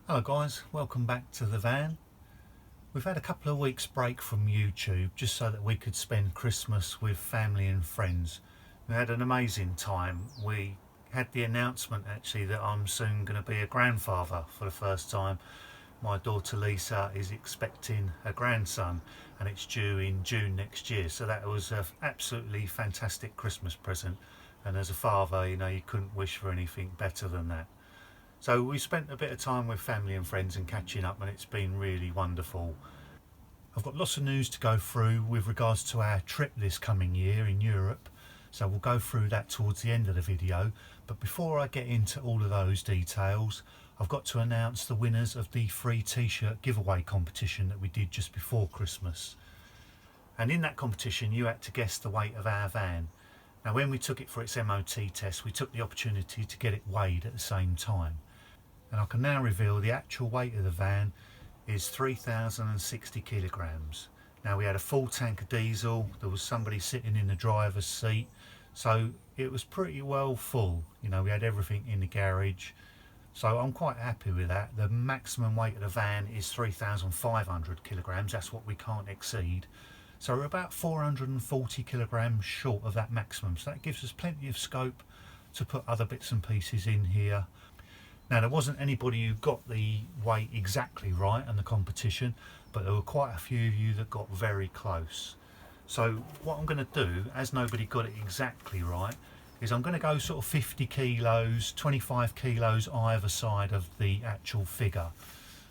Hello guys, welcome back to the van. We've had a couple of weeks break from YouTube just so that we could spend Christmas with family and friends. We had an amazing time. We had the announcement actually that I'm soon going to be a grandfather for the first time. My daughter Lisa is expecting a grandson and it's due in June next year, so that was an absolutely fantastic Christmas present, and as a father, you know, you couldn't wish for anything better than that. So we spent a bit of time with family and friends and catching up, and it's been really wonderful. I've got lots of news to go through with regards to our trip this coming year in Europe, so we'll go through that towards the end of the video. But before I get into all of those details, I've got to announce the winners of the free t-shirt giveaway competition that we did just before Christmas. And in that competition you had to guess the weight of our van. Now when we took it for its MOT test, we took the opportunity to get it weighed at the same time. And I can now reveal the actual weight of the van is 3,060 kilograms. Now we had a full tank of diesel, there was somebody sitting in the driver's seat, so it was pretty well full. You know, we had everything in the garage, so I'm quite happy with that. The maximum weight of the van is 3,500 kilograms, that's what we can't exceed. So we're about 440 kilograms short of that maximum, so that gives us plenty of scope to put other bits and pieces in here. Now there wasn't anybody who got the weight exactly right in the competition, but there were quite a few of you that got very close. So what I'm going to do, as nobody got it exactly right, is I'm going to go sort of 50 kilos, 25 kilos either side of the actual figure.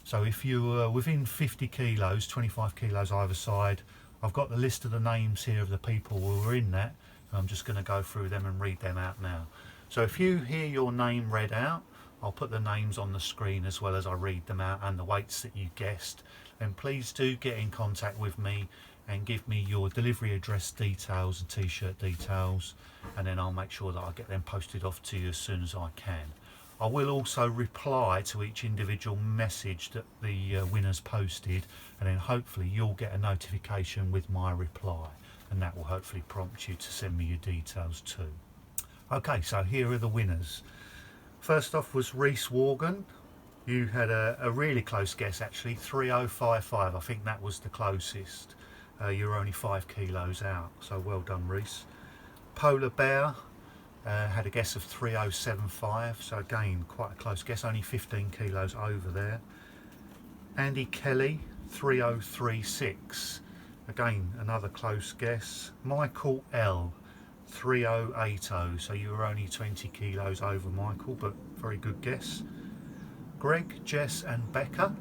So if you were within 50 kilos, 25 kilos either side, I've got the list of the names here of the people who were in that. I'm just going to go through them and read them out now. So if you hear your name read out, I'll put the names on the screen as well as I read them out and the weights that you guessed. And please do get in contact with me and give me your delivery address details and t-shirt details, and then I'll make sure that I get them posted off to you as soon as I can. I will also reply to each individual message that the winners posted, and then hopefully you'll get a notification with my reply, and that will hopefully prompt you to send me your details too. Okay, so here are the winners. First off was Reese Morgan. You had a really close guess actually, 3055. I think that was the closest. You were only 5 kilos out, so well done Reese. Polar Bear had a guess of 3075, so again quite a close guess, only 15 kilos over there. Andy Kelly 3036, again another close guess. Michael L 3080, so you were only 20 kilos over Michael, but very good guess. Greg, Jess and Becca,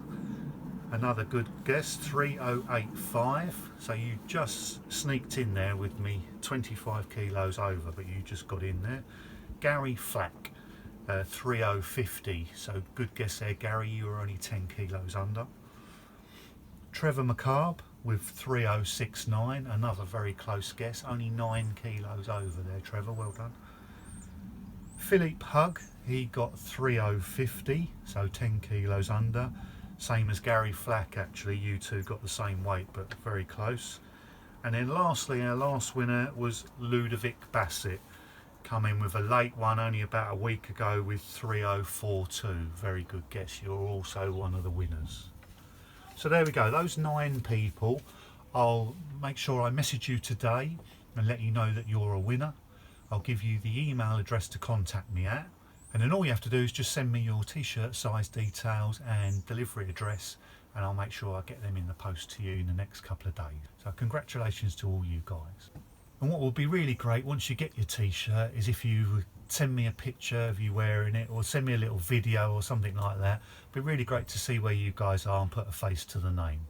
another good guess, 3085, so you just sneaked in there with me, 25 kilos over, but you just got in there. Gary Flack 3050, so good guess there Gary, you were only 10 kilos under. Trevor McCarb with 3069, another very close guess, only 9 kilos over there Trevor, well done. Philippe Hug, he got 3050, so 10 kilos under, same as Gary Flack actually, you two got the same weight but very close. And then lastly, our last winner was Ludovic Bassett, come in with a late one only about a week ago with 3042, very good guess, you're also one of the winners. So there we go, those 9 people. I'll make sure I message you today and let you know that you're a winner. I'll give you the email address to contact me at, and then all you have to do is just send me your t-shirt size details and delivery address, and I'll make sure I get them in the post to you in the next couple of days. So congratulations to all you guys. And what will be really great once you get your t-shirt is if you send me a picture of you wearing it, or send me a little video or something like that. It'd be really great to see where you guys are and put a face to the name.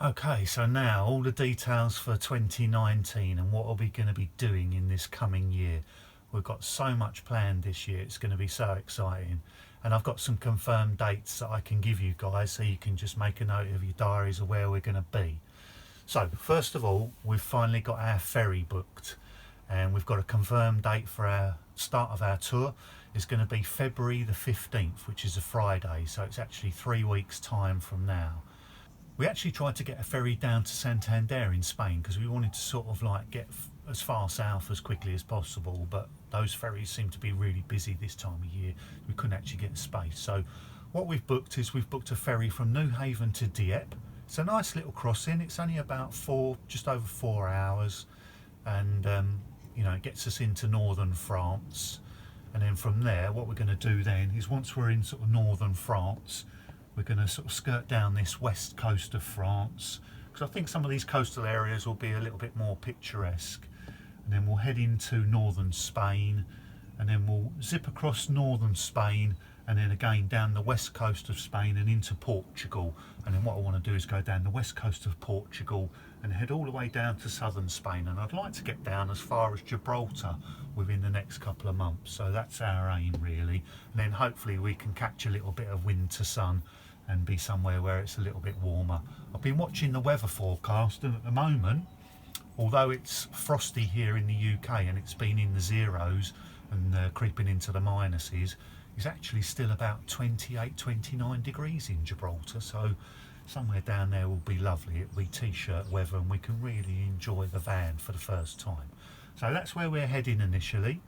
Okay, so now all the details for 2019 and what are we going to be doing in this coming year. We've got so much planned this year, it's going to be so exciting, and I've got some confirmed dates that I can give you guys so you can just make a note of your diaries of where we're going to be. So first of all, we've finally got our ferry booked, and we've got a confirmed date for our start of our tour. It's going to be February the 15th, which is a Friday, so it's actually 3 weeks time from now. We actually tried to get a ferry down to Santander in Spain because we wanted to sort of like get as far south as quickly as possible, but those ferries seem to be really busy this time of year. We couldn't actually get space, so What we've booked is we've booked a ferry from Newhaven to Dieppe. It's a nice little crossing. It's only about just over 4 hours, and you know, it gets us into northern France. And then from there, what we're going to do then is, once we're in sort of northern France, we're going to sort of skirt down this west coast of France, because I think some of these coastal areas will be a little bit more picturesque. And then we'll head into northern Spain, and then we'll zip across northern Spain, and then again down the west coast of Spain and into Portugal. And then what I want to do is go down the west coast of Portugal and head all the way down to southern Spain. And I'd like to get down as far as Gibraltar within the next couple of months. So that's our aim, really. And then hopefully we can catch a little bit of winter sun and be somewhere where it's a little bit warmer. I've been watching the weather forecast, and at the moment, although it's frosty here in the UK and it's been in the zeros and creeping into the minuses, it's actually still about 28, 29 degrees in Gibraltar. So somewhere down there will be lovely. It'll be t-shirt weather, and we can really enjoy the van for the first time. So that's where we're heading initially.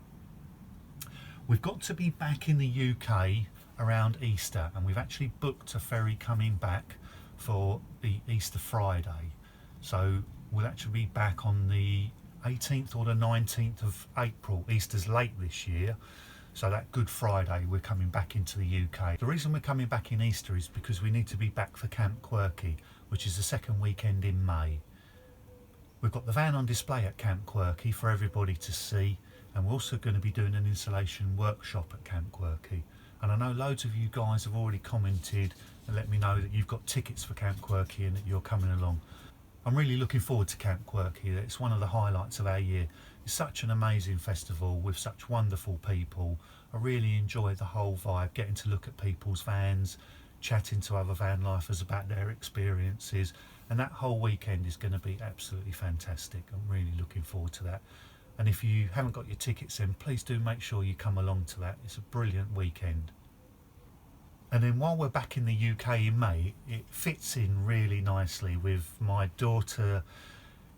We've got to be back in the UK around Easter, and we've actually booked a ferry coming back for the Easter Friday. So we'll actually be back on the 18th or the 19th of April. Easter's late this year, so that Good Friday we're coming back into the UK. The reason we're coming back in Easter is because we need to be back for Camp Quirky, which is the second weekend in May. We've got the van on display at Camp Quirky for everybody to see, and we're also going to be doing an installation workshop at Camp Quirky. And I know loads of you guys have already commented and let me know that you've got tickets for Camp Quirky and that you're coming along. I'm really looking forward to Camp Quirky. It's one of the highlights of our year. It's such an amazing festival with such wonderful people. I really enjoy the whole vibe, getting to look at people's vans, chatting to other van lifers about their experiences, and that whole weekend is going to be absolutely fantastic. I'm really looking forward to that. And if you haven't got your tickets in, please do make sure you come along to that. It's a brilliant weekend. And then while we're back in the UK in May, it fits in really nicely with my daughter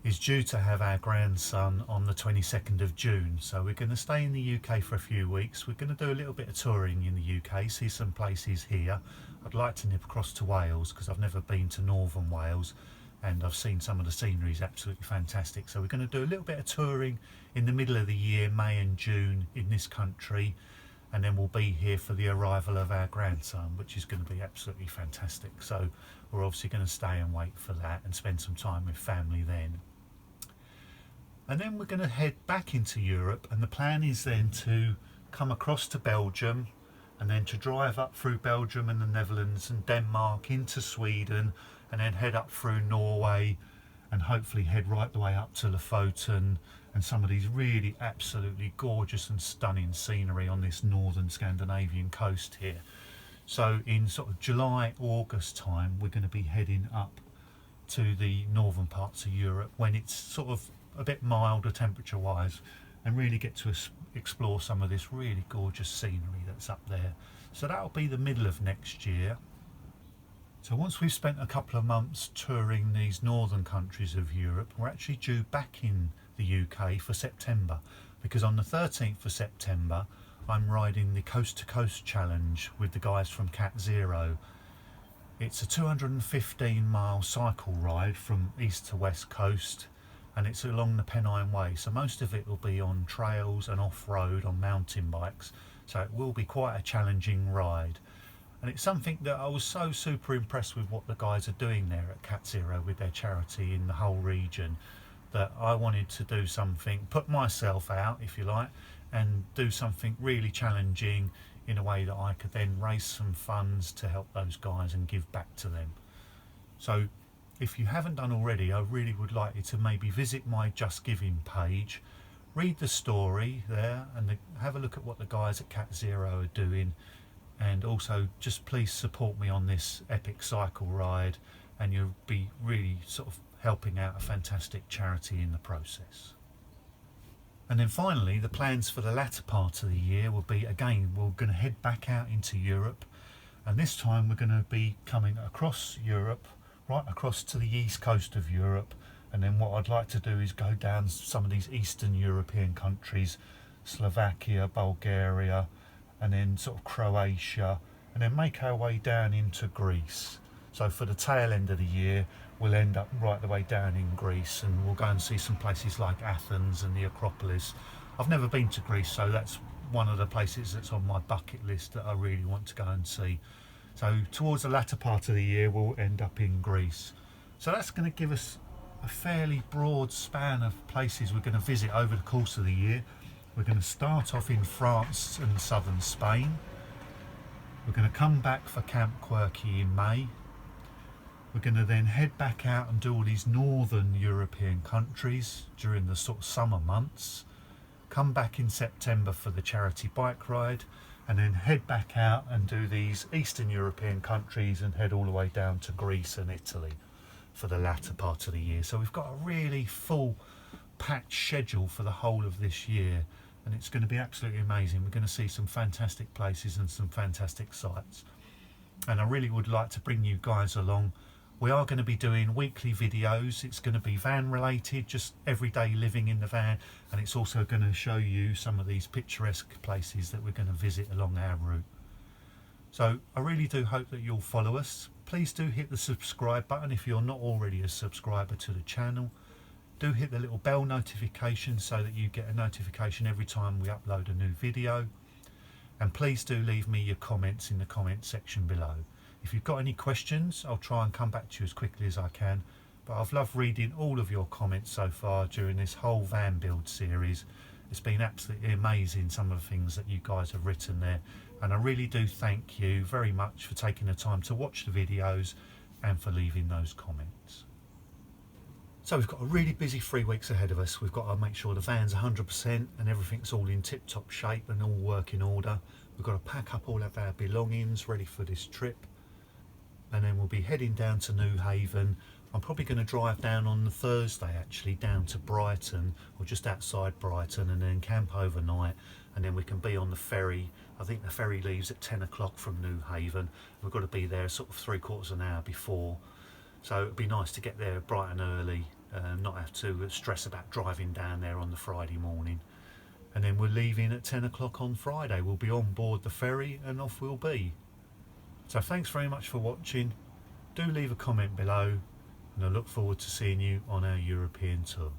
is due to have our grandson on the 22nd of June. So we're going to stay in the UK for a few weeks. We're going to do a little bit of touring in the UK, see some places here. I'd like to nip across to Wales because I've never been to northern Wales, and I've seen some of the scenery is absolutely fantastic. So we're going to do a little bit of touring in the middle of the year, May and June, in this country. And then we'll be here for the arrival of our grandson, which is going to be absolutely fantastic. So we're obviously going to stay and wait for that and spend some time with family then. And then we're going to head back into Europe, and the plan is then to come across to Belgium and then to drive up through Belgium and the Netherlands and Denmark into Sweden, and then head up through Norway and hopefully head right the way up to Lofoten and some of these really absolutely gorgeous and stunning scenery on this northern Scandinavian coast here. So in sort of July, August time, we're going to be heading up to the northern parts of Europe when it's sort of a bit milder temperature wise, and really get to explore some of this really gorgeous scenery that's up there. So that'll be the middle of next year. So once we've spent a couple of months touring these northern countries of Europe, we're actually due back in the UK for September, because on the 13th of September I'm riding the Coast to Coast Challenge with the guys from Cat Zero. It's a 215-mile cycle ride from east to west coast, and it's along the Pennine Way, so most of it will be on trails and off-road on mountain bikes, so it will be quite a challenging ride. And it's something that I was so super impressed with what the guys are doing there at Cat Zero with their charity in the whole region, that I wanted to do something, put myself out if you like, and do something really challenging in a way that I could then raise some funds to help those guys and give back to them. So if you haven't done already, I really would like you to maybe visit my Just Giving page, read the story there and have a look at what the guys at Cat Zero are doing, and also just please support me on this epic cycle ride, and you'll be really sort of helping out a fantastic charity in the process. And then finally, the plans for the latter part of the year will be, again, we're going to head back out into Europe, and this time we're going to be coming across Europe, right across to the east coast of Europe. And then what I'd like to do is go down some of these Eastern European countries, Slovakia, Bulgaria, and then sort of Croatia, and then make our way down into Greece. So for the tail end of the year, we'll end up right the way down in Greece, and we'll go and see some places like Athens and the Acropolis. I've never been to Greece, so that's one of the places that's on my bucket list that I really want to go and see. So towards the latter part of the year, we'll end up in Greece. So that's going to give us a fairly broad span of places we're going to visit over the course of the year. We're going to start off in France and southern Spain. We're going to come back for Camp Quirky in May. We're going to then head back out and do all these northern European countries during the sort of summer months. Come back in September for the charity bike ride, and then head back out and do these Eastern European countries and head all the way down to Greece and Italy for the latter part of the year. So we've got a really full packed schedule for the whole of this year, and it's going to be absolutely amazing. We're going to see some fantastic places and some fantastic sights, and I really would like to bring you guys along. We are going to be doing weekly videos. It's going to be van related, just everyday living in the van, and it's also going to show you some of these picturesque places that we're going to visit along our route. So I really do hope that you'll follow us. Please do hit the subscribe button if you're not already a subscriber to the channel. Do hit the little bell notification so that you get a notification every time we upload a new video. And please do leave me your comments in the comment section below. If you've got any questions, I'll try and come back to you as quickly as I can. But I've loved reading all of your comments so far during this whole van build series. It's been absolutely amazing, some of the things that you guys have written there. And I really do thank you very much for taking the time to watch the videos and for leaving those comments. So we've got a really busy 3 weeks ahead of us. We've got to make sure the van's 100% and everything's all in tip-top shape and all working order. We've got to pack up all of our belongings ready for this trip. And then we'll be heading down to New Haven. I'm probably going to drive down on the Thursday actually down to Brighton, or just outside Brighton, and then camp overnight, and then we can be on the ferry. I think the ferry leaves at 10 o'clock from New Haven. We've got to be there sort of 3/4 of an hour before, so it'd be nice to get there bright and early, not have to stress about driving down there on the Friday morning. And then we're leaving at 10 o'clock on Friday. We'll be on board the ferry and off we'll be. So thanks very much for watching. Do leave a comment below, and I look forward to seeing you on our European tour.